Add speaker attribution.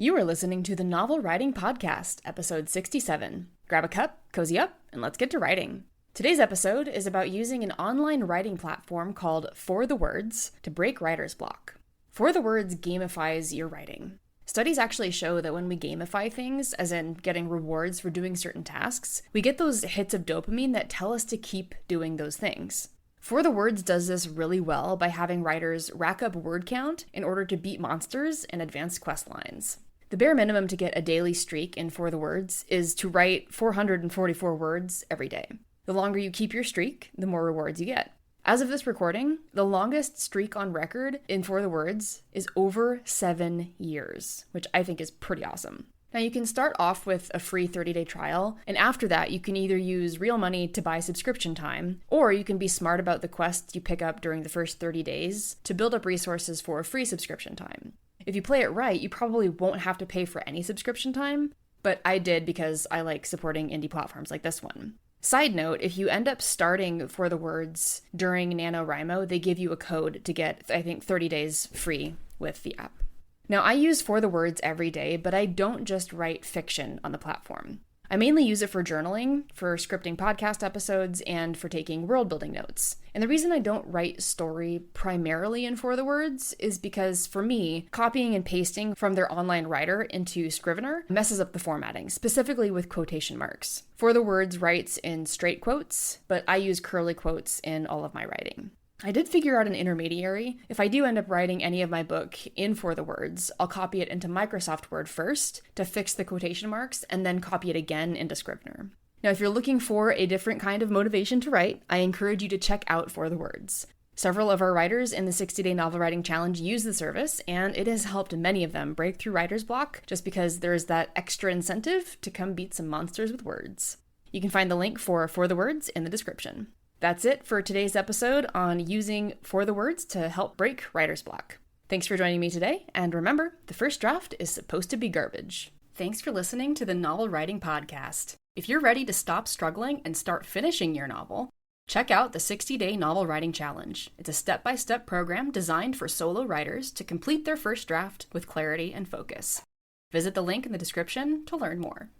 Speaker 1: You are listening to the Novel Writing Podcast, episode 67. Grab a cup, cozy up, and let's get to writing. Today's episode is about using an online writing platform called 4thewords to break writer's block. 4thewords gamifies your writing. Studies actually show that when we gamify things, as in getting rewards for doing certain tasks, we get those hits of dopamine that tell us to keep doing those things. 4thewords does this really well by having writers rack up word count in order to beat monsters and advance quest lines. The bare minimum to get a daily streak in 4thewords is to write 444 words every day. The longer you keep your streak, the more rewards you get. As of this recording, the longest streak on record in 4thewords is over 7 years, which I think is pretty awesome. Now you can start off with a free 30-day trial, and after that you can either use real money to buy subscription time, or you can be smart about the quests you pick up during the first 30 days to build up resources for a free subscription time. If you play it right, you probably won't have to pay for any subscription time, but I did because I like supporting indie platforms like this one. Side note, if you end up starting 4thewords during NaNoWriMo, they give you a code to get, I think, 30 days free with the app. Now, I use 4thewords every day, but I don't just write fiction on the platform. I mainly use it for journaling, for scripting podcast episodes, and for taking world-building notes. And the reason I don't write story primarily in 4thewords is because, for me, copying and pasting from their online writer into Scrivener messes up the formatting, specifically with quotation marks. 4thewords writes in straight quotes, but I use curly quotes in all of my writing. I did figure out an intermediary. If I do end up writing any of my book in 4thewords, I'll copy it into Microsoft Word first to fix the quotation marks, and then copy it again into Scrivener. Now, if you're looking for a different kind of motivation to write, I encourage you to check out 4thewords. Several of our writers in the 60-Day Novel Writing Challenge use the service, and it has helped many of them break through writer's block just because there's that extra incentive to come beat some monsters with words. You can find the link for 4thewords in the description. That's it for today's episode on using 4thewords to help break writer's block. Thanks for joining me today, and remember, the first draft is supposed to be garbage. Thanks for listening to the Novel Writing Podcast. If you're ready to stop struggling and start finishing your novel, check out the 60-Day Novel Writing Challenge. It's a step-by-step program designed for solo writers to complete their first draft with clarity and focus. Visit the link in the description to learn more.